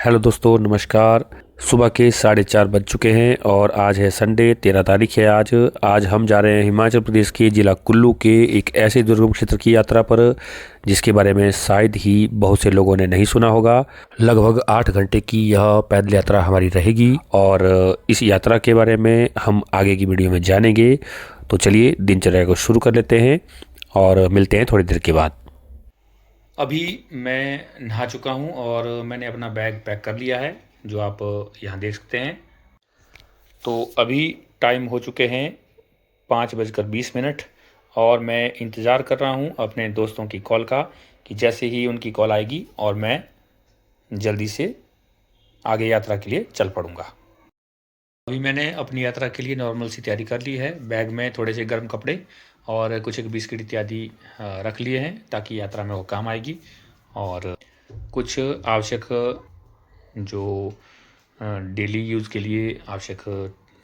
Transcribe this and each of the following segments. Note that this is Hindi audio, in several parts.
हेलो दोस्तों, नमस्कार। सुबह के 4:30 बज चुके हैं और आज है संडे, 13 तारीख है। आज हम जा रहे हैं हिमाचल प्रदेश के जिला कुल्लू के एक ऐसे दुर्गम क्षेत्र की यात्रा पर जिसके बारे में शायद ही बहुत से लोगों ने नहीं सुना होगा। लगभग 8 घंटे की यह पैदल यात्रा हमारी रहेगी और इस यात्रा के बारे में हम आगे की वीडियो में जानेंगे। तो चलिए दिनचर्या को शुरू कर लेते हैं और मिलते हैं थोड़ी देर के बाद। अभी मैं नहा चुका हूँ और मैंने अपना बैग पैक कर लिया है, जो आप यहाँ देख सकते हैं। तो अभी टाइम हो चुके हैं 5:20 और मैं इंतज़ार कर रहा हूँ अपने दोस्तों की कॉल का कि जैसे ही उनकी कॉल आएगी और मैं जल्दी से आगे यात्रा के लिए चल पड़ूँगा। अभी मैंने अपनी यात्रा के लिए नॉर्मल सी तैयारी कर ली है। बैग में थोड़े से गर्म कपड़े और कुछ एक बिस्किट इत्यादि रख लिए हैं ताकि यात्रा में वो काम आएगी। और कुछ आवश्यक जो डेली यूज़ के लिए आवश्यक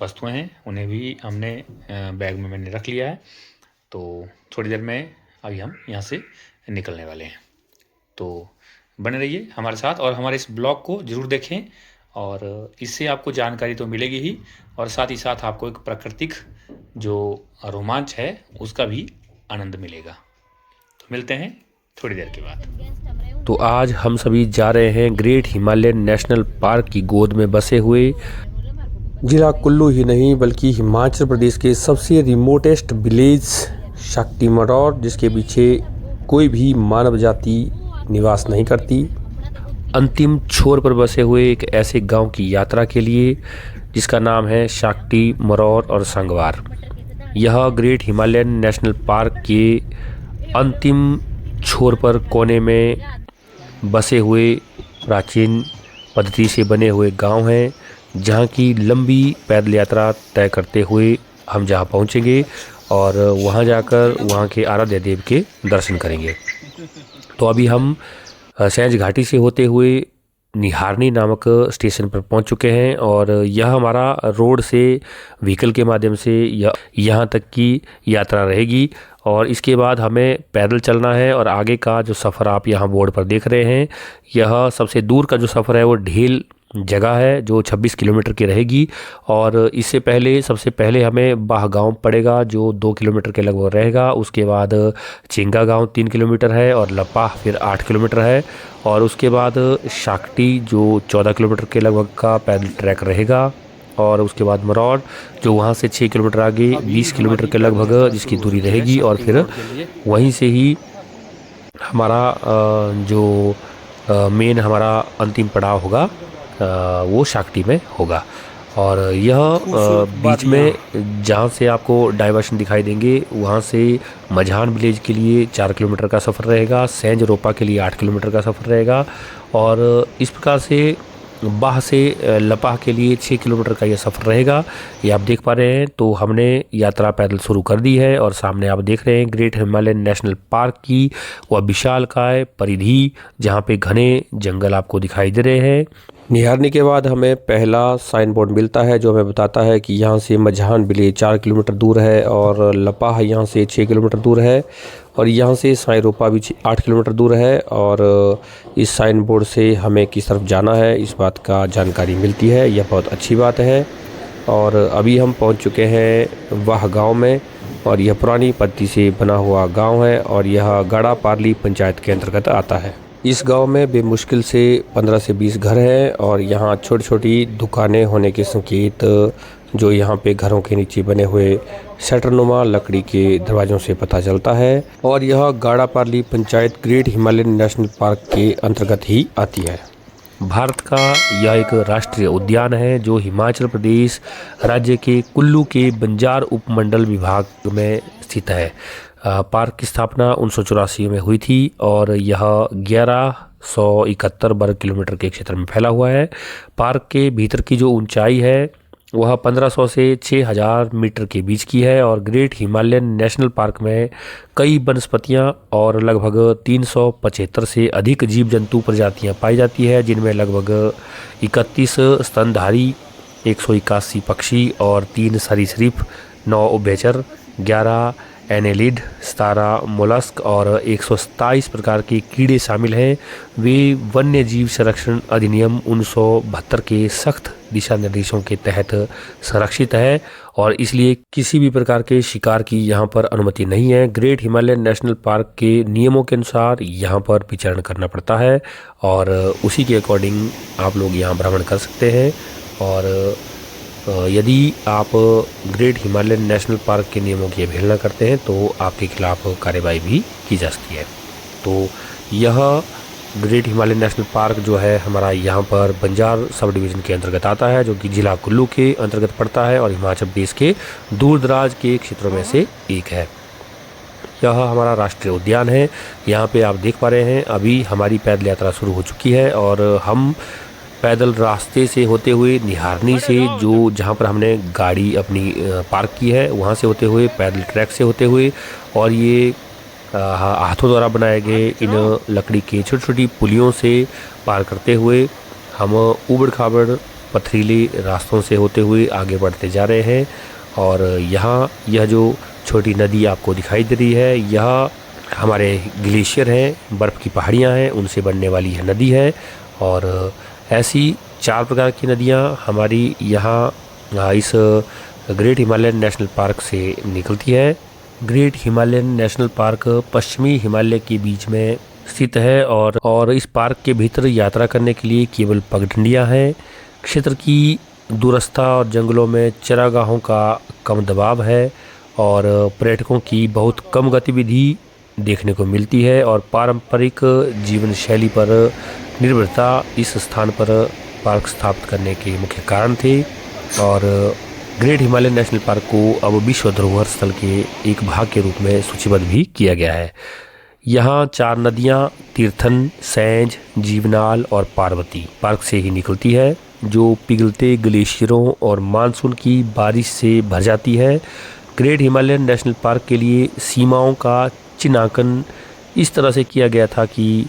वस्तुएं हैं उन्हें भी हमने बैग में मैंने रख लिया है। तो थोड़ी देर में अभी हम यहाँ से निकलने वाले हैं। तो बने रहिए हमारे साथ और हमारे इस ब्लॉग को ज़रूर देखें और इससे आपको जानकारी तो मिलेगी ही और साथ ही साथ आपको एक प्राकृतिक जो रोमांच है उसका भी आनंद मिलेगा। तो मिलते हैं थोड़ी देर के बाद। तो आज हम सभी जा रहे हैं ग्रेट हिमालयन नेशनल पार्क की गोद में बसे हुए जिला कुल्लू ही नहीं बल्कि हिमाचल प्रदेश के सबसे रिमोटेस्ट विलेज शाक्टी मरौर, जिसके पीछे कोई भी मानव जाति निवास नहीं करती, अंतिम छोर पर बसे हुए एक ऐसे गांव की यात्रा के लिए जिसका नाम है शाक्टी मरौर और संगवार। यह ग्रेट हिमालयन नेशनल पार्क के अंतिम छोर पर कोने में बसे हुए प्राचीन पद्धति से बने हुए गांव हैं, जहां की लंबी पैदल यात्रा तय करते हुए हम जहां पहुंचेंगे और वहां जाकर वहां के आराध्य देव के दर्शन करेंगे। तो अभी हम सैंज घाटी से होते हुए निहारनी नामक स्टेशन पर पहुंच चुके हैं और यह हमारा रोड से व्हीकल के माध्यम से यहाँ तक की यात्रा रहेगी और इसके बाद हमें पैदल चलना है। और आगे का जो सफ़र आप यहाँ बोर्ड पर देख रहे हैं, यह सबसे दूर का जो सफ़र है वो ढेल जगह है जो 26 किलोमीटर की रहेगी। और इससे पहले सबसे पहले हमें बाह गांव पड़ेगा जो 2 किलोमीटर के लगभग रहेगा। उसके बाद चिंगा गांव 3 किलोमीटर है और लपाह फिर 8 किलोमीटर है। और उसके बाद शाक्टी जो 14 किलोमीटर के लगभग का पैदल ट्रैक रहेगा। और उसके बाद मरौर जो वहाँ से 6 किलोमीटर आगे 20 किलोमीटर के लगभग जिसकी दूरी रहेगी। और फिर वहीं से ही हमारा जो मेन हमारा अंतिम पड़ाव होगा वो शाक्टी में होगा। और यह बीच में जहाँ से आपको डाइवर्शन दिखाई देंगे वहाँ से मझान विलेज के लिए 4 किलोमीटर का सफ़र रहेगा, सैंज रोपा के लिए 8 किलोमीटर का सफ़र रहेगा और इस प्रकार से बाह से लपाह के लिए 6 किलोमीटर का यह सफ़र रहेगा। ये आप देख पा रहे हैं। तो हमने यात्रा पैदल शुरू कर दी है और सामने आप देख रहे हैं ग्रेट हिमालयन नेशनल पार्क की वह विशालकाय परिधि, जहाँ पे घने जंगल आपको दिखाई दे रहे हैं। निहारने के बाद हमें पहला साइन बोर्ड मिलता है जो हमें बताता है कि यहाँ से मझान विलेज 4 किलोमीटर दूर है और लपाह यहाँ से 6 किलोमीटर दूर है और यहाँ से साई रोपा भी 8 किलोमीटर दूर है। और इस साइन बोर्ड से हमें किस तरफ जाना है इस बात का जानकारी मिलती है, यह बहुत अच्छी बात है। और अभी हम पहुँच चुके हैं वाह गाँव में और यह पुरानी पद्धति से बना हुआ गाँव है और यह गाड़ा पारली पंचायत के अंतर्गत आता है। इस गांव में बेमुश्किल से 15 से 20 घर हैं और यहाँ छोटी छोटी दुकानें होने के संकेत जो यहाँ पे घरों के नीचे बने हुए शटरनुमा लकड़ी के दरवाज़ों से पता चलता है। और यह Gada Parli panchayat Great Himalayan National Park के अंतर्गत ही आती है। भारत का यह एक राष्ट्रीय उद्यान है जो हिमाचल प्रदेश राज्य के कुल्लू के बंजार उपमंडल विभाग में स्थित है। पार्क की स्थापना 1984 में हुई थी और यह 1171 वर्ग किलोमीटर के क्षेत्र में फैला हुआ है। पार्क के भीतर की जो ऊंचाई है वह 1500 से 6000 मीटर के बीच की है और ग्रेट हिमालयन नेशनल पार्क में कई वनस्पतियां और लगभग 375 से अधिक जीव जंतु प्रजातियां पाई जाती है, जिनमें लगभग 31 स्तनधारी, 181 पक्षी और 3 सरीसृप, 9 उभयचर, 11 एनेलिड, 17 मोलस्क और 127 प्रकार के कीड़े शामिल हैं। वे वन्य जीव संरक्षण अधिनियम 1972 के सख्त दिशा निर्देशों के तहत संरक्षित है और इसलिए किसी भी प्रकार के शिकार की यहाँ पर अनुमति नहीं है। ग्रेट हिमालयन नेशनल पार्क के नियमों के अनुसार यहाँ पर विचरण करना पड़ता है और उसी के अकॉर्डिंग आप लोग यहाँ भ्रमण कर सकते हैं। और यदि आप ग्रेट हिमालयन नेशनल पार्क के नियमों की अवहेलना करते हैं तो आपके खिलाफ कार्रवाई भी की जा सकती है। तो यह ग्रेट हिमालयन नेशनल पार्क जो है हमारा यहाँ पर बंजार सब डिवीज़न के अंतर्गत आता है, जो कि जिला कुल्लू के अंतर्गत पड़ता है और हिमाचल प्रदेश के दूर दराज के क्षेत्रों में से एक है। यह हमारा राष्ट्रीय उद्यान है। यहाँ पे आप देख पा रहे हैं अभी हमारी पैदल यात्रा शुरू हो चुकी है और हम पैदल रास्ते से होते हुए निहारनी से जो जहाँ पर हमने गाड़ी अपनी पार्क की है वहाँ से होते हुए, पैदल ट्रैक से होते हुए और ये हाथों द्वारा बनाए गए इन लकड़ी के छोटी छोटी पुलियों से पार करते हुए हम ऊबड़ खाबड़ पथरीले रास्तों से होते हुए आगे बढ़ते जा रहे हैं। और यहाँ यह जो छोटी नदी आपको दिखाई दे रही है यह हमारे ग्लेशियर हैं, बर्फ़ की पहाड़ियाँ हैं, उनसे बनने वाली यह नदी है। और ऐसी 4 प्रकार की नदियाँ हमारी यहाँ इस ग्रेट हिमालयन नेशनल पार्क से निकलती है। ग्रेट हिमालयन नेशनल पार्क पश्चिमी हिमालय के बीच में स्थित है और इस पार्क के भीतर यात्रा करने के लिए केवल पगडंडियाँ हैं। क्षेत्र की दूरस्था और जंगलों में चरागाहों का कम दबाव है और पर्यटकों की बहुत कम गतिविधि देखने को मिलती है और पारंपरिक जीवन शैली पर निर्भरता इस स्थान पर पार्क स्थापित करने के मुख्य कारण थे। और ग्रेट हिमालयन नेशनल पार्क को अब विश्व धरोहर स्थल के एक भाग के रूप में सूचीबद्ध भी किया गया है। यहाँ 4 नदियाँ तीर्थन, सैंज, जीवनाल और पार्वती पार्क से ही निकलती है, जो पिघलते ग्लेशियरों और मानसून की बारिश से भर जाती है। ग्रेट हिमालयन नेशनल पार्क के लिए सीमाओं का चिन्हांकन इस तरह से किया गया था कि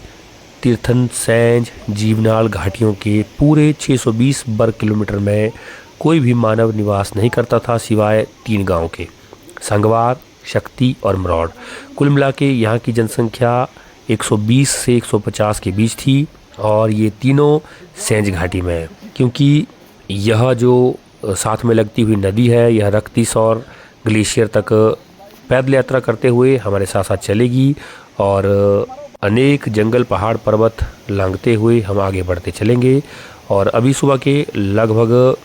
तीर्थन, सैंज, जीवनाल घाटियों के पूरे 620 वर्ग किलोमीटर में कोई भी मानव निवास नहीं करता था सिवाय 3 गांवों के, संगवार, शक्ति और मरौड़। कुल मिला के यहाँ की जनसंख्या 120 से 150 के बीच थी और ये तीनों सैंज घाटी में है। क्योंकि यह जो साथ में लगती हुई नदी है यह रक्तिस और ग्लेशियर तक पैदल यात्रा करते हुए हमारे साथ साथ चलेगी और अनेक जंगल, पहाड़, पर्वत लांघते हुए हम आगे बढ़ते चलेंगे। और अभी सुबह के लगभग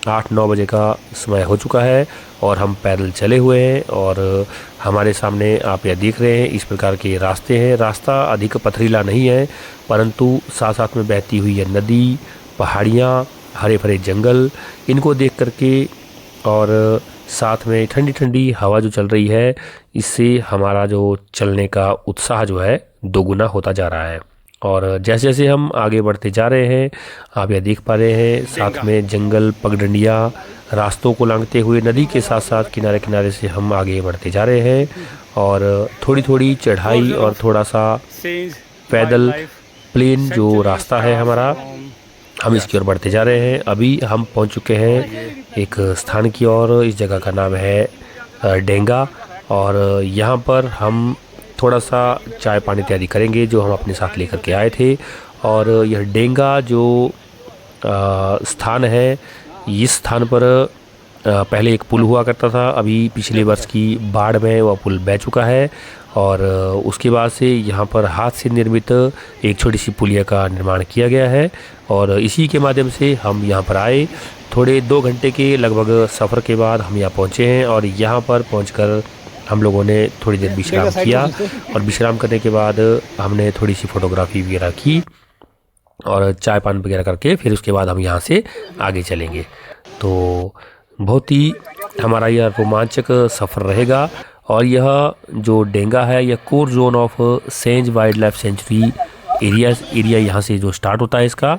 8-9 बजे का समय हो चुका है और हम पैदल चले हुए हैं और हमारे सामने आप यह देख रहे हैं इस प्रकार के रास्ते हैं। रास्ता अधिक पथरीला नहीं है परंतु साथ साथ में बहती हुई यह नदी, पहाड़ियाँ, हरे भरे जंगल, इनको देख करके और साथ में ठंडी ठंडी हवा जो चल रही है इससे हमारा जो चलने का उत्साह जो है दोगुना होता जा रहा है। और जैसे जैसे हम आगे बढ़ते जा रहे हैं आप यह देख पा रहे हैं साथ में जंगल, पगडंडियाँ, रास्तों को लांघते हुए नदी के साथ साथ किनारे किनारे से हम आगे बढ़ते जा रहे हैं और थोड़ी थोड़ी चढ़ाई और थोड़ा सा पैदल प्लेन जो रास्ता है हमारा, हम इसकी ओर बढ़ते जा रहे हैं। अभी हम पहुंच चुके हैं एक स्थान की ओर। इस जगह का नाम है डेंगा और यहाँ पर हम थोड़ा सा चाय पानी इत्यादि करेंगे जो हम अपने साथ लेकर के आए थे। और यह डेंगा जो स्थान है, इस स्थान पर पहले एक पुल हुआ करता था, अभी पिछले वर्ष की बाढ़ में वह पुल बह चुका है और उसके बाद से यहाँ पर हाथ से निर्मित एक छोटी सी पुलिया का निर्माण किया गया है और इसी के माध्यम से हम यहाँ पर आए। थोड़े 2 घंटे के लगभग सफ़र के बाद हम यहाँ पहुँचे हैं और यहाँ पर पहुँचकर हम लोगों ने थोड़ी देर विश्राम किया और विश्राम करने के बाद हमने थोड़ी सी फोटोग्राफी वगैरह की और चाय पान वगैरह करके फिर उसके बाद हम यहाँ से आगे चलेंगे। तो बहुत ही हमारा यह रोमांचक सफ़र रहेगा। और यह जो डेंगा है यह core zone of Sainz wild life sanctuary area यहाँ से जो स्टार्ट होता है इसका,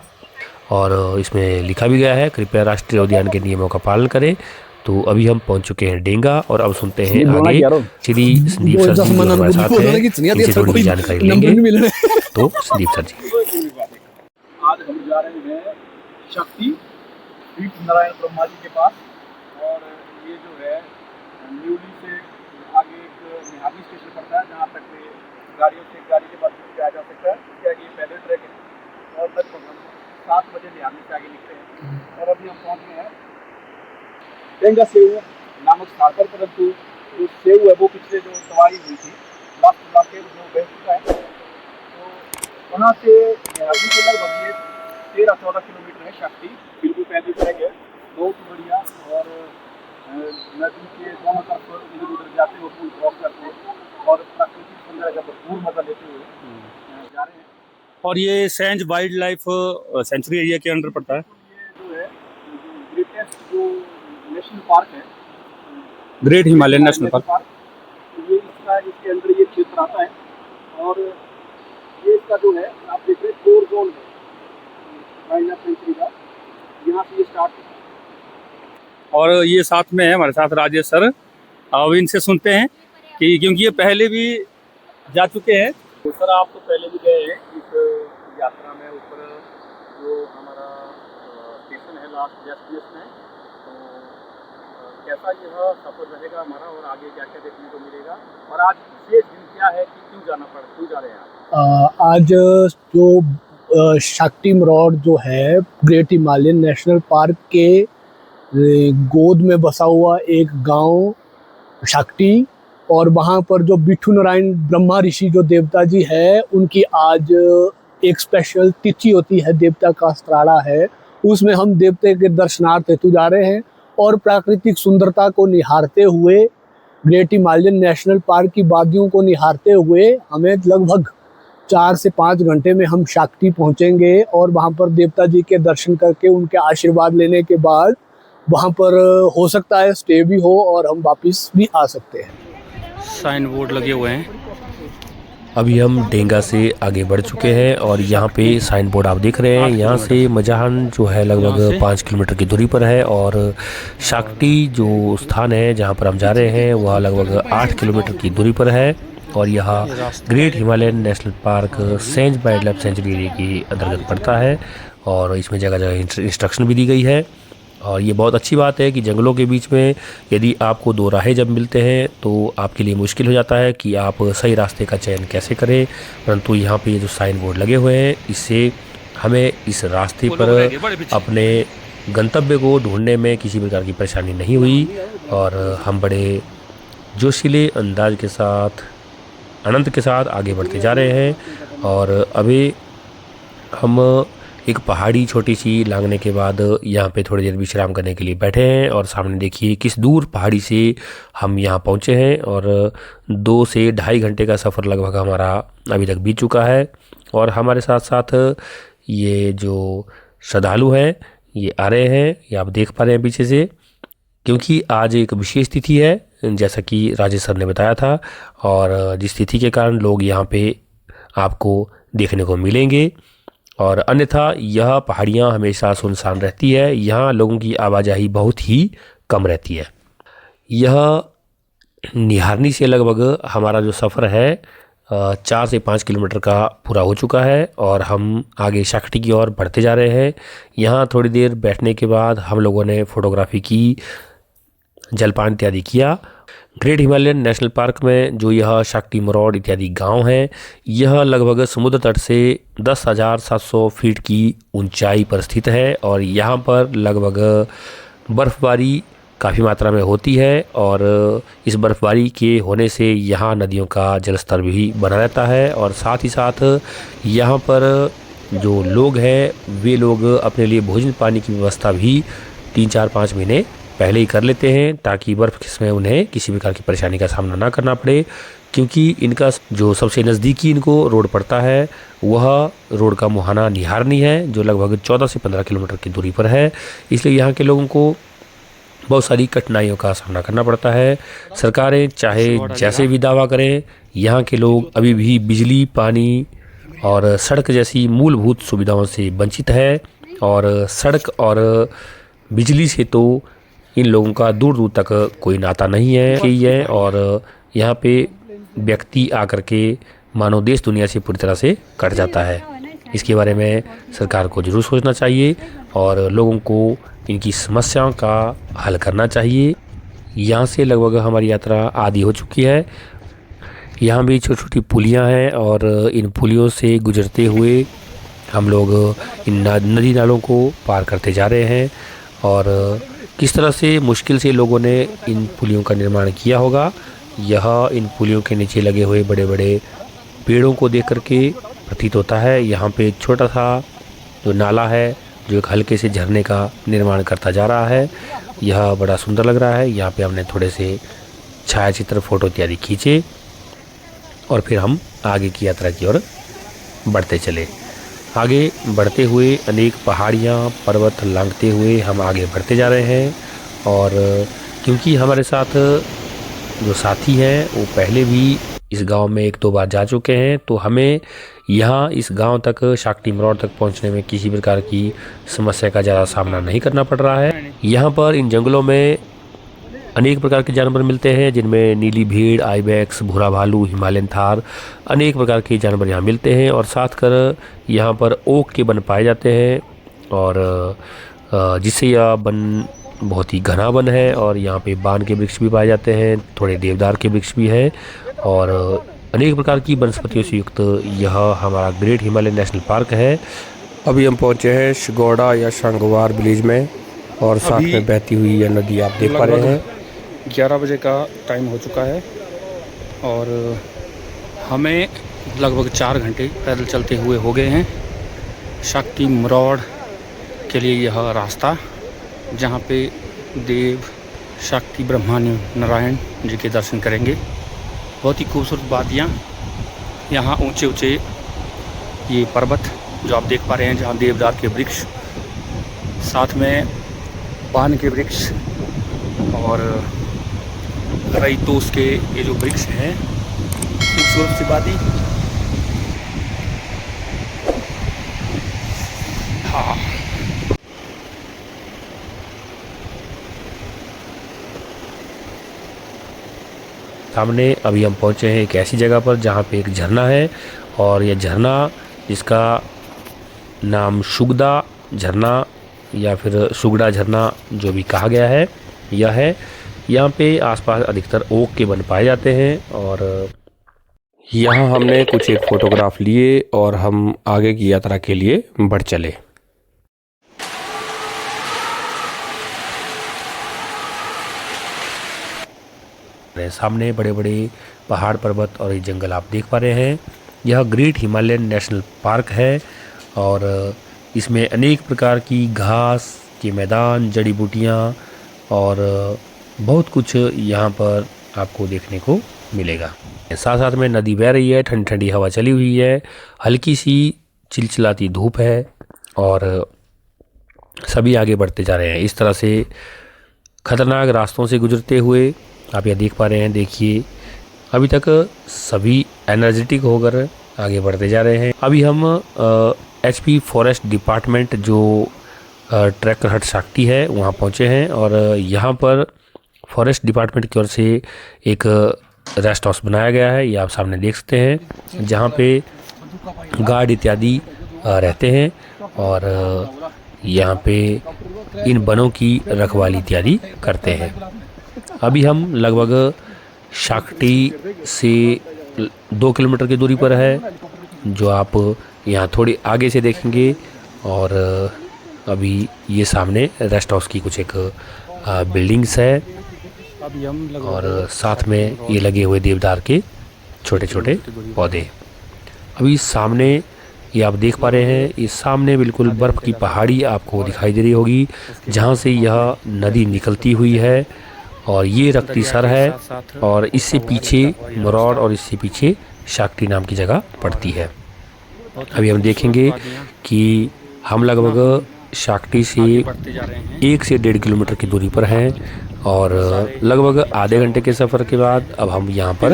और इसमें लिखा भी गया है कृपया राष्ट्रीय उद्यान के नियमों का पालन करें। तो अभी हम पहुंच चुके हैं डेंगा और अब सुनते हैं आगे श्री संदीप सर जी हमारे साथ हैं, इनसे थोड़ी जानकारी लेंगे। तो संदीप सर जी, आज हम जा रहे हैं शक्ति नारायण ब्रह्मा जी के पास और ये जो है न्यूली से आगे एक निहारी स्टेशन पड़ता है जहाँ तक गाड़ियों से गाड़ी के माध्यम से आया जा सकता है। इसके आगे ये पैदल ट्रैक है और लगभग हम 7 बजे निहारी से आगे निकले हैं और अभी हम पहुँच गए हैं डेंगा सेऊ नामक स्थान पर। परंतु जो सेऊ है वो पिछले जो सवारी हुई थी लास्ट के जो बह चुका है, तो वहाँ से निहारी से लगभग ये 13-14 किलोमीटर है शक्ति। बिल्कुल पैदल ट्रैक है, बहुत बढ़िया। और नदी के दोनों तरफ इधर उधर जाते हुए पुल क्रॉस करते हुए और प्राकृतिक सौंदर्य का भरपूर मजा लेते हुए जा रहे हैं। और ये Sainj wild life sanctuary area के अंडर पड़ता है। ये जो है ग्रेटेस्ट जो नेशनल पार्क है, ग्रेट हिमालयन नेशनल पार्क, ये इसके अंदर ये क्षेत्र आता है। और ये इसका जो है आप देख रहे हैं कोर जोन है वाइल्ड लाइफ सेंचुरी का, यहाँ से ये स्टार्ट होता है। और ये साथ में है हमारे साथ राजेश सर। अब इनसे सुनते हैं कि क्योंकि ये पहले भी जा चुके हैं। तो सर आप तो पहले भी गए हैं इस यात्रा में, ऊपर जो हमारा स्टेशन है लास्ट डेस्टिनेशन है, तो कैसा यह सफर रहेगा हमारा और आगे क्या क्या देखने को मिलेगा और आज विशेष दिन क्या है कि क्यों जा रहे हैं आप? आज जो शक्ति मरोड़ जो है ग्रेट हिमालयन नेशनल पार्क के गोद में बसा हुआ एक गांव शक्ति, और वहाँ पर जो बिट्ठू नारायण ब्रह्मा ऋषि जो देवता जी है उनकी आज एक स्पेशल तिथि होती है, देवता का स्त्राड़ा है, उसमें हम देवते के दर्शनार्थ हेतु जा रहे हैं। और प्राकृतिक सुंदरता को निहारते हुए, ग्रेट हिमालयन नेशनल पार्क की वादियों को निहारते हुए हमें लगभग 4 से 5 घंटे में हम शक्ति पहुँचेंगे और वहाँ पर देवता जी के दर्शन करके उनके आशीर्वाद लेने के बाद वहाँ पर हो सकता है स्टे भी हो और हम वापस भी आ सकते हैं। साइन बोर्ड लगे हुए हैं। अभी हम डेंगा से आगे बढ़ चुके हैं और यहाँ पे साइन बोर्ड आप देख रहे हैं। यहाँ से मजाहन जो है लगभग 5 किलोमीटर की दूरी पर है और शक्ति जो स्थान है जहाँ पर हम जा रहे हैं वह लगभग 8 किलोमीटर की दूरी पर है। और यहाँ great Himalayan National park Sainj wild life sanctuary area के अंतर्गत पड़ता है और इसमें जगह जगह इंस्ट्रक्शन भी दी गई है। और ये बहुत अच्छी बात है कि जंगलों के बीच में यदि आपको 2 राहें जब मिलते हैं तो आपके लिए मुश्किल हो जाता है कि आप सही रास्ते का चयन कैसे करें, परंतु यहाँ पे ये जो साइन बोर्ड लगे हुए हैं इससे हमें इस रास्ते पर अपने गंतव्य को ढूंढने में किसी प्रकार की परेशानी नहीं हुई और हम बड़े जोशीले अंदाज के साथ आनंद के साथ आगे बढ़ते जा रहे हैं। और अभी हम एक पहाड़ी छोटी सी लांघने के बाद यहाँ पे थोड़ी देर विश्राम करने के लिए बैठे हैं और सामने देखिए किस दूर पहाड़ी से हम यहाँ पहुँचे हैं और 2 से ढाई घंटे का सफ़र लगभग हमारा अभी तक बीत चुका है। और हमारे साथ साथ ये जो श्रद्धालु हैं ये आ रहे हैं, ये आप देख पा रहे हैं पीछे से, क्योंकि आज एक विशेष तिथि है जैसा कि राजेश सर ने बताया था और जिस तिथि के कारण लोग यहाँ पे आपको देखने को मिलेंगे। और अन्यथा यह पहाड़ियाँ हमेशा सुनसान रहती है, यहाँ लोगों की आवाजाही बहुत ही कम रहती है। यह निहारनी से लगभग हमारा जो सफ़र है 4 से 5 किलोमीटर का पूरा हो चुका है और हम आगे शक्ति की ओर बढ़ते जा रहे हैं। यहाँ थोड़ी देर बैठने के बाद हम लोगों ने फ़ोटोग्राफी की, जलपान इत्यादि किया। ग्रेट हिमालयन नेशनल पार्क में जो यह शक्ति मरोड़ इत्यादि गांव हैं, यह लगभग समुद्र तट से 10,700 फीट की ऊंचाई पर स्थित है और यहाँ पर लगभग बर्फ़बारी काफ़ी मात्रा में होती है और इस बर्फ़बारी के होने से यहाँ नदियों का जलस्तर भी बना रहता है। और साथ ही साथ यहाँ पर जो लोग हैं वे लोग अपने लिए भोजन पानी की व्यवस्था भी 3-4-5 महीने पहले ही कर लेते हैं ताकि बर्फ़ में उन्हें किसी प्रकार की परेशानी का सामना ना करना पड़े, क्योंकि इनका जो सबसे नज़दीकी इनको रोड पड़ता है वह रोड का मुहाना निहारनी है जो लगभग 14 से 15 किलोमीटर की दूरी पर है। इसलिए यहाँ के लोगों को बहुत सारी कठिनाइयों का सामना करना पड़ता है। सरकारें चाहे जैसे भी दावा करें, यहाँ के लोग अभी भी बिजली, पानी और सड़क जैसी मूलभूत सुविधाओं से वंचित है और सड़क और बिजली से तो इन लोगों का दूर दूर तक कोई नाता नहीं है और यहाँ पे व्यक्ति आकर के मानो देश दुनिया से पूरी तरह से कट जाता है। इसके बारे में सरकार को ज़रूर सोचना चाहिए और लोगों को इनकी समस्याओं का हल करना चाहिए। यहाँ से लगभग हमारी यात्रा आधी हो चुकी है। यहाँ भी छोटी छोटी पुलियाँ हैं और इन पुलियों से गुजरते हुए हम लोग इन नदी नालों को पार करते जा रहे हैं। और किस तरह से मुश्किल से लोगों ने इन पुलियों का निर्माण किया होगा, यह इन पुलियों के नीचे लगे हुए बड़े बड़े पेड़ों को देख करके प्रतीत होता है। यहाँ पे एक छोटा सा जो नाला है जो एक हल्के से झरने का निर्माण करता जा रहा है, यह बड़ा सुंदर लग रहा है। यहाँ पे हमने थोड़े से छायाचित्र फोटो इत्यादि खींचे और फिर हम आगे की यात्रा की ओर बढ़ते चले। आगे बढ़ते हुए अनेक पहाड़ियाँ पर्वत लांघते हुए हम आगे बढ़ते जा रहे हैं। और क्योंकि हमारे साथ जो साथी हैं वो पहले भी इस गांव में 1-2 बार जा चुके हैं, तो हमें यहाँ इस गांव तक शाक्टी मरौड़ तक पहुँचने में किसी प्रकार की समस्या का ज़्यादा सामना नहीं करना पड़ रहा है। यहाँ पर इन जंगलों में अनेक प्रकार के जानवर मिलते हैं, जिनमें नीली भीड़, आइबैक्स, भूरा भालू, हिमालयन थार, अनेक प्रकार के जानवर यहाँ मिलते हैं। और साथ कर यहाँ पर ओक के वन पाए जाते हैं और जिससे यह वन बहुत ही घना वन है। और यहाँ पे बान के वृक्ष भी पाए जाते हैं, थोड़े देवदार के वृक्ष भी हैं और अनेक प्रकार की वनस्पतियों से युक्त यह हमारा ग्रेट हिमालयन नेशनल पार्क है। अभी हम पहुँचे हैं शिगोड़ा या शंगवार विलेज में और साथ में बहती हुई यह नदी आप देख पा रहे हैं। 11 बजे का टाइम हो चुका है और हमें लगभग 4 घंटे पैदल चलते हुए हो गए हैं शाक्टी मरौड़ के लिए। यह रास्ता जहाँ पे देव शाक्टी ब्रह्माण्य नारायण जी के दर्शन करेंगे। बहुत ही खूबसूरत वादियाँ, यहाँ ऊंचे ऊंचे ये पर्वत जो आप देख पा रहे हैं, जहाँ देवदार के वृक्ष, साथ में पान के वृक्ष और रईतोस के ये जो वृक्ष हैं, खूबसूरत सी वादी। हाँ, सामने अभी हम पहुंचे हैं एक ऐसी जगह पर जहां पे एक झरना है और यह झरना, जिसका नाम शुगदा झरना या फिर सुगड़ा झरना जो भी कहा गया है, यह है। यहाँ पे आसपास अधिकतर ओक के वन पाए जाते हैं। और यहाँ हमने कुछ एक फ़ोटोग्राफ लिए और हम आगे की यात्रा के लिए बढ़ चले। सामने बड़े बड़े पहाड़ पर्वत और ये जंगल आप देख पा रहे हैं। यह ग्रेट हिमालयन नेशनल पार्क है और इसमें अनेक प्रकार की घास के मैदान, जड़ी बूटियाँ और बहुत कुछ यहाँ पर आपको देखने को मिलेगा। साथ साथ में नदी बह रही है, ठंडी ठंडी हवा चली हुई है, हल्की सी चिलचिलाती धूप है और सभी आगे बढ़ते जा रहे हैं। इस तरह से खतरनाक रास्तों से गुजरते हुए आप यह देख पा रहे हैं। देखिए, अभी तक सभी एनर्जेटिक होकर आगे बढ़ते जा रहे हैं। अभी हम HP फॉरेस्ट डिपार्टमेंट जो ट्रैकर हट शाक्टी है वहाँ पहुँचे हैं और यहाँ पर फॉरेस्ट डिपार्टमेंट की ओर से एक रेस्ट हाउस बनाया गया है, ये आप सामने देख सकते हैं, जहाँ पे गार्ड इत्यादि रहते हैं और यहाँ पे इन वनों की रखवाली इत्यादि करते हैं। अभी हम लगभग शाक्टी से 2 किलोमीटर की दूरी पर है, जो आप यहाँ थोड़ी आगे से देखेंगे। और अभी ये सामने रेस्ट हाउस की कुछ एक बिल्डिंग्स है अभी हम और साथ में ये लगे हुए देवदार के छोटे छोटे पौधे। अभी सामने ये आप देख पा रहे हैं, इस सामने बिल्कुल बर्फ़ की पहाड़ी आपको दिखाई दे रही होगी, जहाँ से यह नदी निकलती हुई है और ये रक्तीसर है और इससे पीछे मरौड़ और इससे पीछे शाक्टी नाम की जगह पड़ती है। अभी हम देखेंगे कि हम लगभग शाक्टी से 1 से 1.5 किलोमीटर की दूरी पर हैं और लगभग आधे घंटे के सफ़र के बाद अब हम यहाँ पर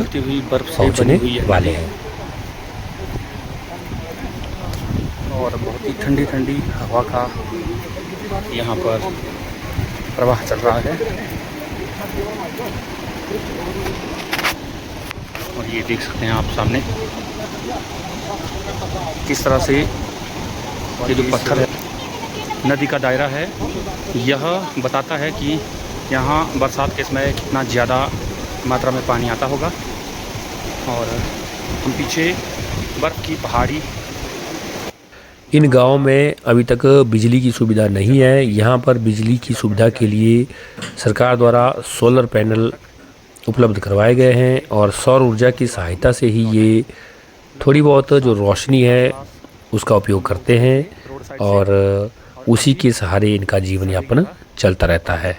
पहुँचने वाले हैं। और बहुत ही ठंडी ठंडी हवा का यहाँ पर प्रवाह चल रहा है और ये देख सकते हैं आप सामने किस तरह से ये जो पत्थर है, नदी का दायरा है, यह बताता है कि यहाँ बरसात के समय कितना ज़्यादा मात्रा में पानी आता होगा। और हम पीछे बर्फ़ की पहाड़ी। इन गाँव में अभी तक बिजली की सुविधा नहीं है। यहाँ पर बिजली की सुविधा के लिए सरकार द्वारा सोलर पैनल उपलब्ध करवाए गए हैं और सौर ऊर्जा की सहायता से ही ये थोड़ी बहुत जो रोशनी है उसका उपयोग करते हैं और उसी के सहारे इनका जीवन यापन चलता रहता है।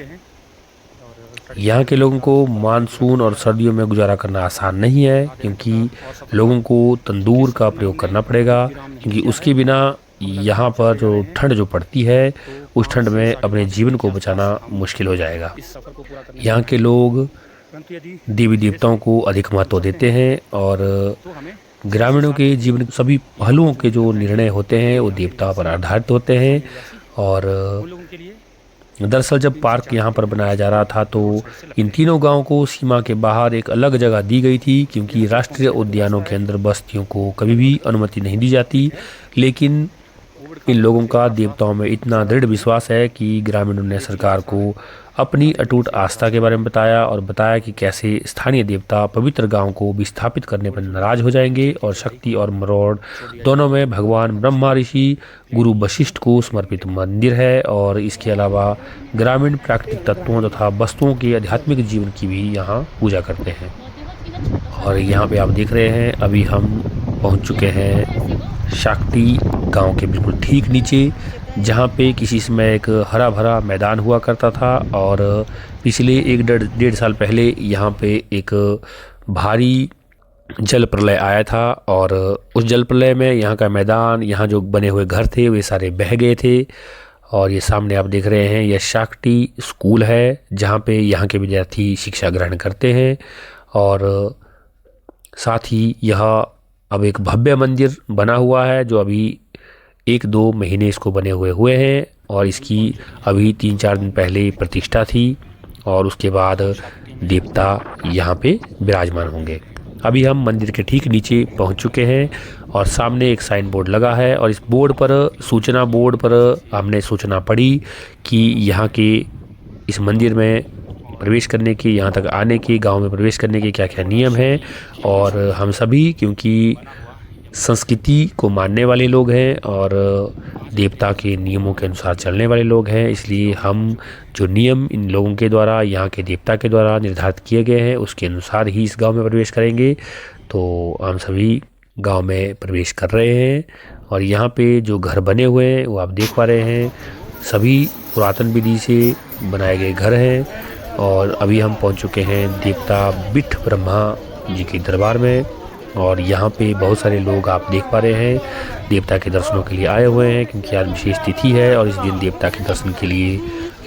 यहाँ के लोगों को मानसून और सर्दियों में गुजारा करना आसान नहीं है, क्योंकि लोगों को तंदूर का प्रयोग करना पड़ेगा, क्योंकि उसके बिना यहाँ पर जो ठंड जो पड़ती है उस ठंड में अपने जीवन को बचाना मुश्किल हो जाएगा। यहाँ के लोग देवी देवताओं को अधिक महत्व देते हैं और ग्रामीणों के जीवन के सभी पहलुओं के जो निर्णय होते हैं वो देवता पर आधारित होते हैं। और दरअसल जब पार्क यहाँ पर बनाया जा रहा था तो इन तीनों गांवों को सीमा के बाहर एक अलग जगह दी गई थी, क्योंकि राष्ट्रीय उद्यानों के अंदर बस्तियों को कभी भी अनुमति नहीं दी जाती। लेकिन इन लोगों का देवताओं में इतना दृढ़ विश्वास है कि ग्रामीणों ने सरकार को अपनी अटूट आस्था के बारे में बताया और बताया कि कैसे स्थानीय देवता पवित्र गांव को विस्थापित करने पर नाराज हो जाएंगे। और शक्ति और मरोड़ दोनों में भगवान ब्रह्मा ऋषि गुरु वशिष्ठ को समर्पित मंदिर है और इसके अलावा ग्रामीण प्राकृतिक तत्वों तथा वस्तुओं के आध्यात्मिक जीवन की भी यहाँ पूजा करते हैं। और यहाँ पे आप देख रहे हैं अभी हम पहुँच चुके हैं शाक्टी गांव के बिल्कुल ठीक नीचे, जहाँ पे किसी समय एक हरा भरा मैदान हुआ करता था और पिछले 1-1.5 साल पहले यहाँ पे एक भारी जल प्रलय आया था और उस जल प्रलय में यहाँ का मैदान, यहाँ जो बने हुए घर थे वे सारे बह गए थे। और ये सामने आप देख रहे हैं यह शाक्टी स्कूल है, जहाँ पे यहाँ के विद्यार्थी शिक्षा ग्रहण करते हैं। और साथ ही यह अब एक भव्य मंदिर बना हुआ है जो अभी 1-2 महीने इसको बने हुए हैं और इसकी अभी 3-4 दिन पहले प्रतिष्ठा थी और उसके बाद देवता यहाँ पे विराजमान होंगे। अभी हम मंदिर के ठीक नीचे पहुँच चुके हैं और सामने एक साइन बोर्ड लगा है और इस बोर्ड पर सूचना बोर्ड पर हमने सूचना पढ़ी कि यहाँ के इस मंदिर में प्रवेश करने के, यहाँ तक आने के, गांव में प्रवेश करने के क्या क्या नियम हैं। और हम सभी क्योंकि संस्कृति को मानने वाले लोग हैं और देवता के नियमों के अनुसार चलने वाले लोग हैं, इसलिए हम जो नियम इन लोगों के द्वारा, यहाँ के देवता के द्वारा निर्धारित किए गए हैं उसके अनुसार ही इस गांव में प्रवेश करेंगे। तो हम सभी गांव में प्रवेश कर रहे हैं और यहाँ पे जो घर बने हुए हैं वो आप देख पा रहे हैं, सभी पुरातन विधि से बनाए गए घर हैं। और अभी हम पहुँच चुके हैं देवता बिठ ब्रह्मा जी के दरबार में और यहाँ पे बहुत सारे लोग आप देख पा रहे हैं देवता के दर्शनों के लिए आए हुए हैं, क्योंकि आज विशेष तिथि है और इस दिन देवता के दर्शन के लिए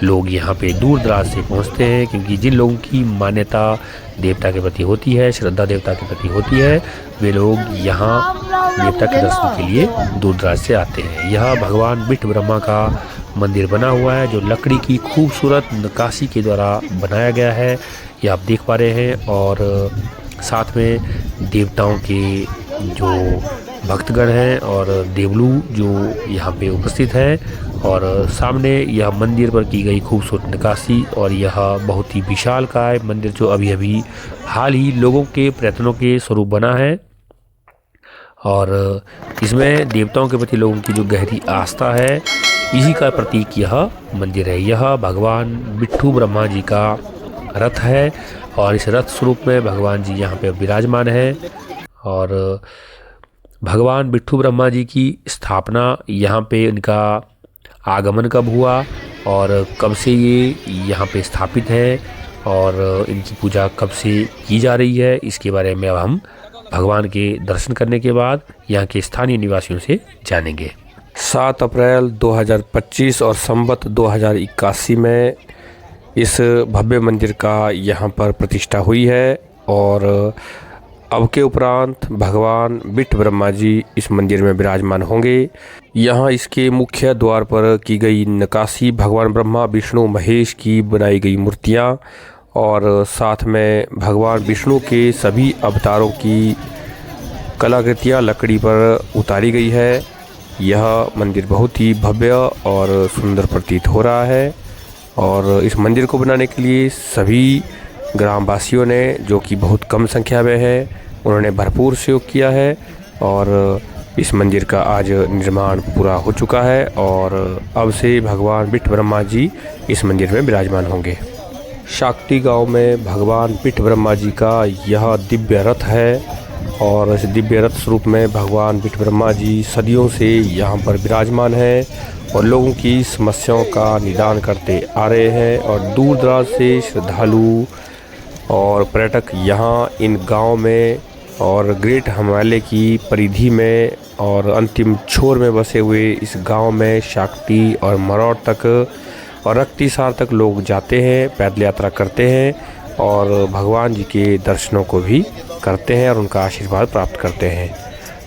लोग यहाँ पे दूर दराज से पहुँचते हैं। क्योंकि जिन लोगों की मान्यता देवता के प्रति होती है, श्रद्धा देवता के प्रति होती है, वे लोग यहाँ देवता के दर्शन के लिए दूर दराज से आते हैं। यह भगवान बिठ ब्रह्मा का मंदिर बना हुआ है जो लकड़ी की खूबसूरत नक्काशी के द्वारा बनाया गया है, ये आप देख पा रहे हैं। और साथ में देवताओं के जो भक्तगण हैं और देवलू जो यहाँ पे उपस्थित हैं और सामने यह मंदिर पर की गई खूबसूरत नक्काशी। और यह बहुत ही विशालकाय मंदिर जो अभी अभी हाल ही लोगों के प्रयत्नों के स्वरूप बना है और इसमें देवताओं के प्रति लोगों की जो गहरी आस्था है इसी का प्रतीक यह मंदिर है। यह भगवान बिट्ठू ब्रह्मा जी का रथ है और इस रथ स्वरूप में भगवान जी यहाँ पे विराजमान है। और भगवान बिट्ठू ब्रह्मा जी की स्थापना यहाँ पे इनका आगमन कब हुआ और कब से ये यहाँ पे स्थापित है और इनकी पूजा कब से की जा रही है, इसके बारे में अब हम भगवान के दर्शन करने के बाद यहाँ के स्थानीय निवासियों से जानेंगे। 7 अप्रैल 2025 और संवत 2081 में इस भव्य मंदिर का यहाँ पर प्रतिष्ठा हुई है और अब के उपरांत भगवान बिठ ब्रह्मा जी इस मंदिर में विराजमान होंगे। यहाँ इसके मुख्य द्वार पर की गई नक्काशी भगवान ब्रह्मा विष्णु महेश की बनाई गई मूर्तियाँ और साथ में भगवान विष्णु के सभी अवतारों की कलाकृतियाँ लकड़ी पर उतारी गई है। यह मंदिर बहुत ही भव्य और सुंदर प्रतीत हो रहा है और इस मंदिर को बनाने के लिए सभी ग्रामवासियों ने, जो कि बहुत कम संख्या में है, उन्होंने भरपूर सहयोग किया है और इस मंदिर का आज निर्माण पूरा हो चुका है और अब से भगवान बिट्ठ ब्रह्मा जी इस मंदिर में विराजमान होंगे। शाक्टी गांव में भगवान बिट्ठ ब्रह्मा जी का यह दिव्य रथ है और इस दिव्य रथ स्वरूप में भगवान बिट्ठ ब्रह्मा जी सदियों से यहाँ पर विराजमान हैं और लोगों की समस्याओं का निदान करते आ रहे हैं और दूर दराज से श्रद्धालु और पर्यटक यहाँ इन गांव में और ग्रेट हिमालय की परिधि में और अंतिम छोर में बसे हुए इस गांव में शाक्टी और मरौड़ तक और रक्तिसार तक लोग जाते हैं, पैदल यात्रा करते हैं और भगवान जी के दर्शनों को भी करते हैं और उनका आशीर्वाद प्राप्त करते हैं।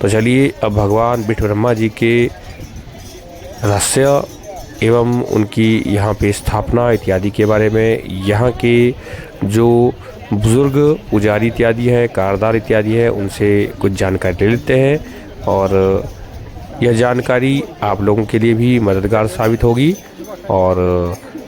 तो चलिए अब भगवान बिट्ठ ब्रह्मा जी के रहस्य एवं उनकी यहाँ पे स्थापना इत्यादि के बारे में, यहाँ के जो बुज़ुर्ग पुजारी इत्यादि हैं, कारदार इत्यादि हैं, उनसे कुछ जानकारी ले लेते हैं और यह जानकारी आप लोगों के लिए भी मददगार साबित होगी और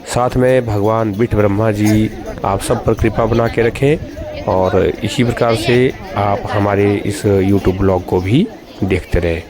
साथ में भगवान बिट्ठ ब्रह्मा जी आप सब पर कृपा बना के रखें और इसी प्रकार से आप हमारे इस YouTube ब्लॉग को भी देखते रहें।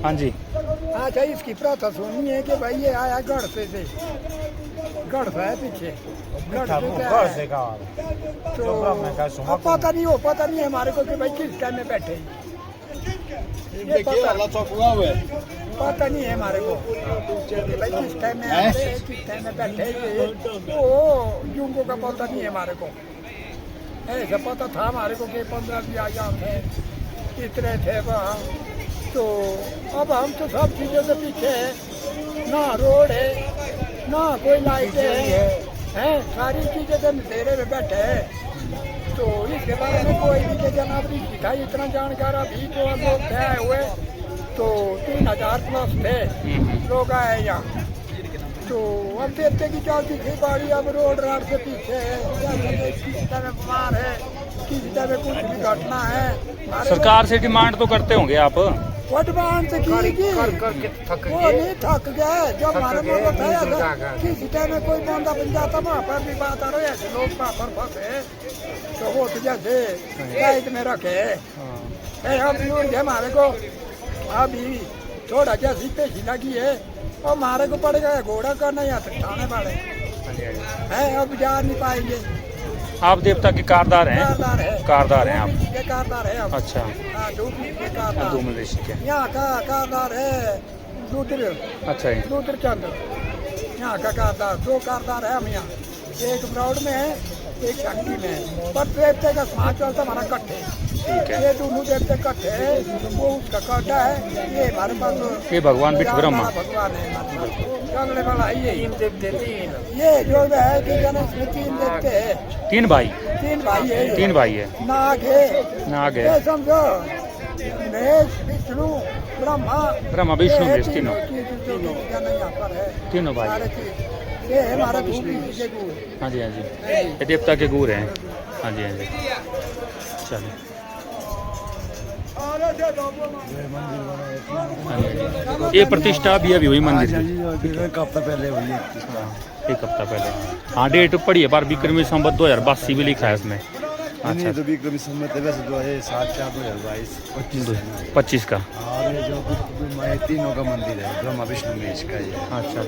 हाँ जी। अच्छा, इसकी प्रथा सुनी है कि भाई ये आया गढ़ से गढ़ है पीछे तो अब पता नहीं हमारे को कि भाई किस टाइम में बैठे ये पता नहीं है हमारे को कि भाई किस टाइम में आते हैं, किस टाइम में बैठे तो युगों का पता नहीं है हमारे को। ऐसा पता था हमारे को कि 15 आया थे, इतने थे वहाँ। तो अब हम तो सब चीज़ों से पीछे है, ना रोड है ना कोई लाइट है, सारी चीज़ें तो अंधेरे में बैठे हैं। तो इसके बारे में कोई भी जनाबरी था इतना जानकार अभी तो हम लोग थे आए हुए तो 3000 प्लस थे लोग आए यहाँ। तो अब देखते कि चलती थी गाड़ी अब रोड से पीछे है, किसी तरह बीमार है, किसी तरह कुछ भी घटना है। सरकार से डिमांड तो करते होंगे आप? वो डिमांड से की वो नहीं थक गया जब हमारे को बताया था किसी टाइम में कोई बंदा बन जाता वहाँ पर भी बात आ रही है, ऐसे लोग वहाँ पर फंसे तो वो तो जैसे कैद में रखे हम हमारे को अभी थोड़ा जैसी पेशी लगी है और हमारे को पड़ गया घोड़ा करना यहाँ तक थाने वाले है, अब जा नहीं पाएंगे। आप देवता के कारदार हैं? कारदार हैं आप? कारदार है आप? अच्छा, धूम ऋषि के यहाँ का कारदार है रुद्र। अच्छा, रुद्र चंद्र यहाँ का कारदार, 2 कारदार है हम यहाँ, एक ब्रॉड में है एक शक्ति में है, पर देवते का समाज चलता हमारा कट्ठे। ये दोनों देवते कट्ठे है, वो उसका काटा है, ये हमारे पास ये भगवान बिट्ठ ब्रह्मा भगवान है चलने वाला ये ये जो है कि इसमें 3 देवते है, 3 भाई है, 3 भाई है। नाग है समझो, महेश विष्णु ब्रह्मा विष्णु तीनों भाई। ये है हमारा के गुरु। हाँ जी, हाँ जी, ये देवता के गुरु हैं। हाँ जी, हाँ जी, चलिए। हाँ, ये प्रतिष्ठा भी हुई मंदिर की? एक हफ्ता पहले हुई है। एक हफ्ता पहले। हाँ, डेट पड़ी है पर विक्रमी संवत 2082 भी लिखा है इसमें। अच्छा, तो विक्रमी संवत वैसे जो है 7/4/2022 25 का। और ये जो तीनों का मंदिर है ब्रह्मा विष्णु महेश का ये। अच्छा,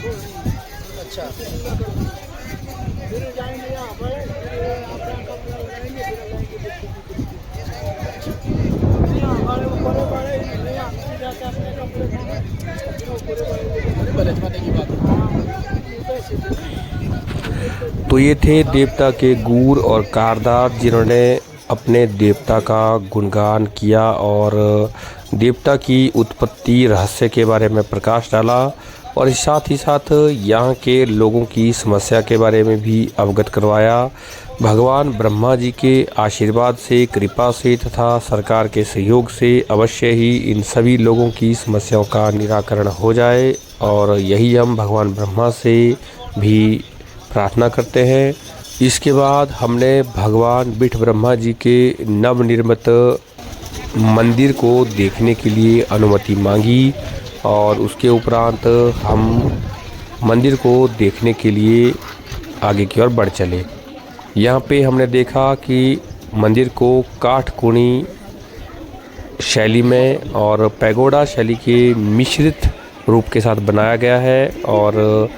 अच्छा फिर जाएंगे यहाँ पर अपना कपड़ा लगाएंगे फिर हमारे बड़े बड़े यहाँ जाके अपने तो ये थे देवता के गूर और कारदार, जिन्होंने अपने देवता का गुणगान किया और देवता की उत्पत्ति रहस्य के बारे में प्रकाश डाला और साथ ही साथ यहाँ के लोगों की समस्या के बारे में भी अवगत करवाया। भगवान ब्रह्मा जी के आशीर्वाद से, कृपा से तथा सरकार के सहयोग से अवश्य ही इन सभी लोगों की समस्याओं का निराकरण हो जाए और यही हम भगवान ब्रह्मा से भी प्रार्थना करते हैं। इसके बाद हमने भगवान बिठ ब्रह्मा जी के नवनिर्मित मंदिर को देखने के लिए अनुमति मांगी और उसके उपरांत हम मंदिर को देखने के लिए आगे की ओर बढ़ चले। यहाँ पे हमने देखा कि मंदिर को काठकुणी शैली में और पैगोडा शैली के मिश्रित रूप के साथ बनाया गया है और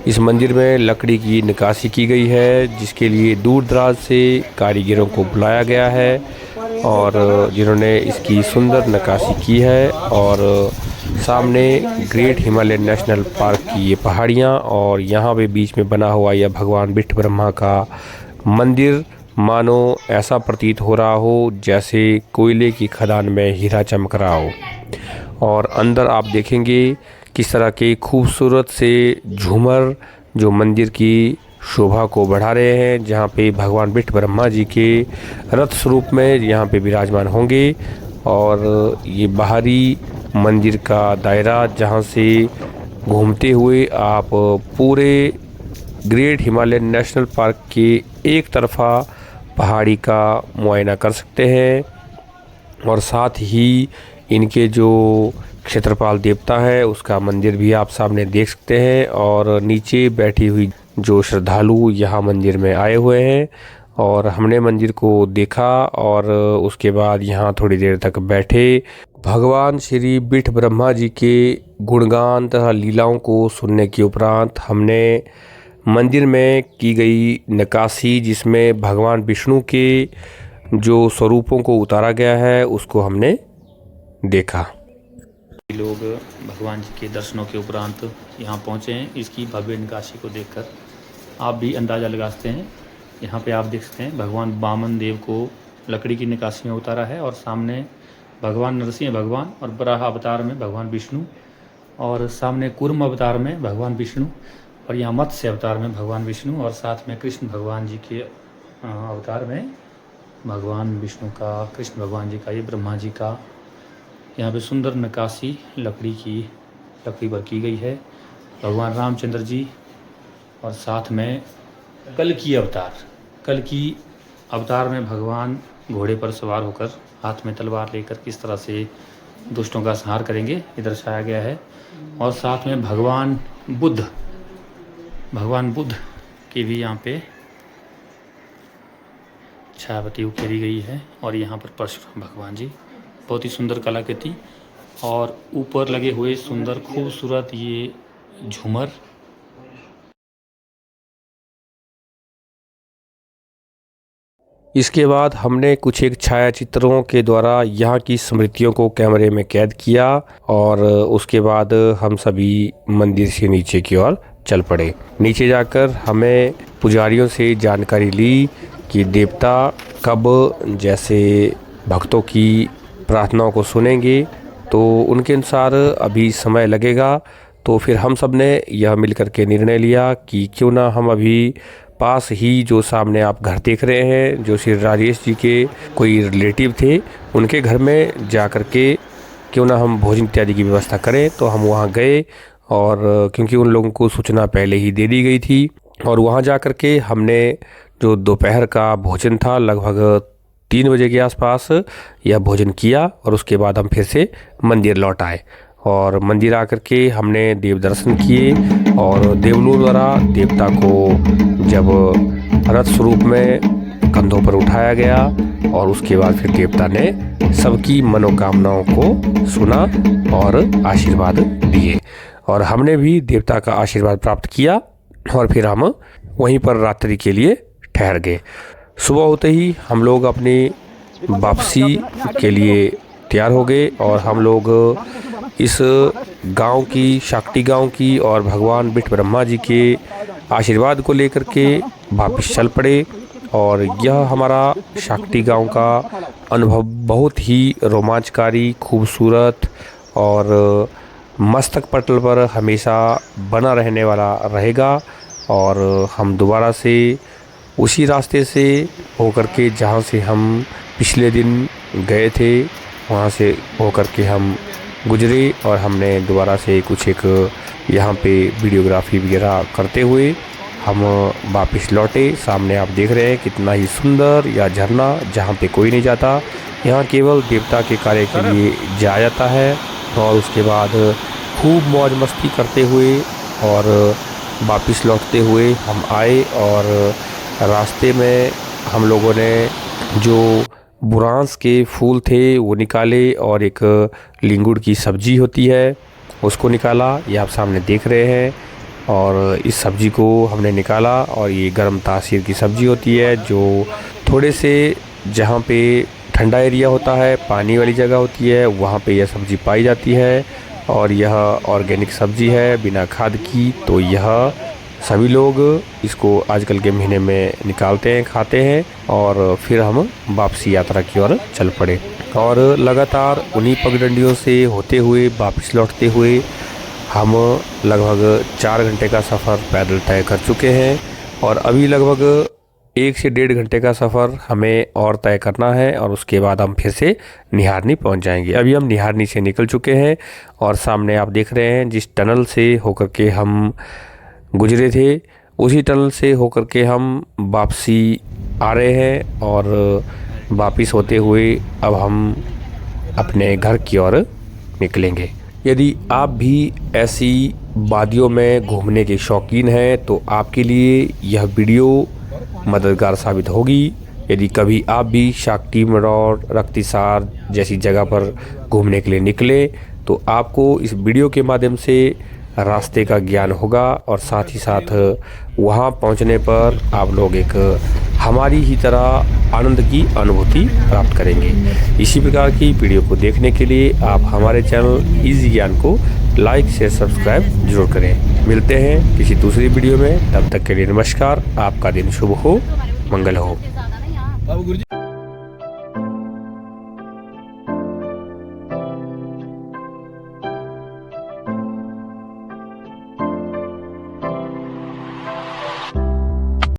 इस मंदिर में लकड़ी की नक्काशी की गई है, जिसके लिए दूर दराज से कारीगरों को बुलाया गया है और जिन्होंने इसकी सुंदर नक्काशी की है। और सामने ग्रेट हिमालयन नेशनल पार्क की ये पहाड़ियाँ और यहाँ पे बीच में बना हुआ यह भगवान बिठ ब्रह्मा का मंदिर मानो ऐसा प्रतीत हो रहा हो जैसे कोयले की खदान में हीरा चमक रहा हो। और अंदर आप देखेंगे किस तरह के खूबसूरत से झूमर जो मंदिर की शोभा को बढ़ा रहे हैं, जहाँ पे भगवान बिठ ब्रह्मा जी के रथ स्वरूप में यहाँ पे विराजमान होंगे। और ये बाहरी मंदिर का दायरा, जहाँ से घूमते हुए आप पूरे ग्रेट हिमालयन नेशनल पार्क के एक तरफा पहाड़ी का मुआयना कर सकते हैं और साथ ही इनके जो क्षेत्रपाल देवता है उसका मंदिर भी आप सामने देख सकते हैं। और नीचे बैठी हुई जो श्रद्धालु यहाँ मंदिर में आए हुए हैं और हमने मंदिर को देखा और उसके बाद यहाँ थोड़ी देर तक बैठे। भगवान श्री बिठ ब्रह्मा जी के गुणगान तथा लीलाओं को सुनने के उपरांत हमने मंदिर में की गई नक्काशी, जिसमें भगवान विष्णु के जो स्वरूपों को उतारा गया है, उसको हमने देखा। लोग भगवान जी के दर्शनों के उपरांत यहाँ पहुँचे हैं। इसकी भव्य नक्काशी को देखकर आप भी अंदाज़ा लगा सकते हैं। यहाँ पे आप देख सकते हैं भगवान वामन देव को लकड़ी की नक्काशी में उतारा है और सामने भगवान नरसिंह भगवान और बराह अवतार में भगवान विष्णु और सामने कूर्म अवतार में भगवान विष्णु और यहाँ मत्स्य अवतार में भगवान विष्णु और साथ में कृष्ण भगवान जी के अवतार में भगवान विष्णु का, कृष्ण भगवान जी का, ये ब्रह्मा जी का यहाँ पे सुंदर नक्काशी लकड़ी पर की गई है। भगवान रामचंद्र जी और साथ में कल्कि अवतार में भगवान घोड़े पर सवार होकर हाथ में तलवार लेकर किस तरह से दुष्टों का संहार करेंगे ये दर्शाया गया है। और साथ में भगवान बुद्ध की भी यहाँ पे छायावती उकेरी गई है और यहाँ पर परशुराम भगवान जी, बहुत ही सुंदर कलाकृति और ऊपर लगे हुए सुंदर खूबसूरत ये झूमर। इसके बाद हमने कुछ एक छायाचित्रों के द्वारा यहाँ की स्मृतियों को कैमरे में कैद किया और उसके बाद हम सभी मंदिर से नीचे की ओर चल पड़े। नीचे जाकर हमें पुजारियों से जानकारी ली कि देवता कब जैसे भक्तों की प्रार्थनाओं को सुनेंगे, तो उनके अनुसार अभी समय लगेगा। तो फिर हम सब ने यह मिलकर के निर्णय लिया कि क्यों ना हम अभी पास ही जो सामने आप घर देख रहे हैं, जो श्री राजेश जी के कोई रिलेटिव थे, उनके घर में जा कर के क्यों ना हम भोजन इत्यादि की व्यवस्था करें। तो हम वहाँ गए और क्योंकि उन लोगों को सूचना पहले ही दे दी गई थी और वहाँ जा कर के हमने जो दोपहर का भोजन था लगभग 3 बजे के आसपास यह भोजन किया और उसके बाद हम फिर से मंदिर लौट आए और मंदिर आकर के हमने देव दर्शन किए और देवलों द्वारा देवता को जब रथ स्वरूप में कंधों पर उठाया गया और उसके बाद फिर देवता ने सबकी मनोकामनाओं को सुना और आशीर्वाद दिए। और हमने भी देवता का आशीर्वाद प्राप्त किया और फिर हम वहीं पर रात्रि के लिए ठहर गए। सुबह होते ही हम लोग अपनी वापसी के लिए तैयार हो गए और हम लोग इस गांव की, शाक्टी गांव की और भगवान बिट ब्रह्मा जी के आशीर्वाद को लेकर के वापस चल पड़े। और यह हमारा शाक्टी गांव का अनुभव बहुत ही रोमांचकारी, खूबसूरत और मस्तक पटल पर हमेशा बना रहने वाला रहेगा। और हम दोबारा से उसी रास्ते से होकर के जहाँ से हम पिछले दिन गए थे वहाँ से होकर के हम गुजरे और हमने दोबारा से कुछ एक यहाँ पे वीडियोग्राफी वगैरह करते हुए हम वापस लौटे। सामने आप देख रहे हैं कितना ही सुंदर यह झरना, जहाँ पे कोई नहीं जाता। यहाँ केवल देवता के कार्य के लिए जाया जाता है और उसके बाद खूब मौज मस्ती करते हुए और वापस लौटते हुए हम आए। और रास्ते में हम लोगों ने जो बुरांस के फूल थे वो निकाले और एक लिंगुड़ की सब्जी होती है उसको निकाला, ये आप सामने देख रहे हैं। और इस सब्जी को हमने निकाला और ये गर्म तासीर की सब्जी होती है जो थोड़े से जहाँ पे ठंडा एरिया होता है, पानी वाली जगह होती है, वहाँ पे यह सब्जी पाई जाती है। और यह ऑर्गेनिक सब्जी है बिना खाद की। तो यह सभी लोग इसको आजकल के महीने में निकालते हैं, खाते हैं और फिर हम वापसी यात्रा की ओर चल पड़े। और लगातार उन्हीं पगडंडियों से होते हुए वापस लौटते हुए हम लगभग 4 घंटे का सफ़र पैदल तय कर चुके हैं। और अभी लगभग 1 से 1.5 घंटे का सफ़र हमें और तय करना है और उसके बाद हम फिर से निहारनी पहुंच जाएंगे। अभी हम निहारनी से निकल चुके हैं और सामने आप देख रहे हैं जिस टनल से होकर के हम गुजरे थे उसी टनल से होकर के हम वापसी आ रहे हैं। और वापस होते हुए अब हम अपने घर की ओर निकलेंगे। यदि आप भी ऐसी वादियों में घूमने के शौकीन हैं तो आपके लिए यह वीडियो मददगार साबित होगी। यदि कभी आप भी शाक्टी मरौड़, रक्तिसार जैसी जगह पर घूमने के लिए निकले तो आपको इस वीडियो के माध्यम से रास्ते का ज्ञान होगा और साथ ही साथ वहाँ पहुँचने पर आप लोग एक हमारी ही तरह आनंद की अनुभूति प्राप्त करेंगे। इसी प्रकार की वीडियो को देखने के लिए आप हमारे चैनल इजी ज्ञान को लाइक, शेयर, सब्सक्राइब जरूर करें। मिलते हैं किसी दूसरी वीडियो में, तब तक के लिए नमस्कार। आपका दिन शुभ हो, मंगल हो।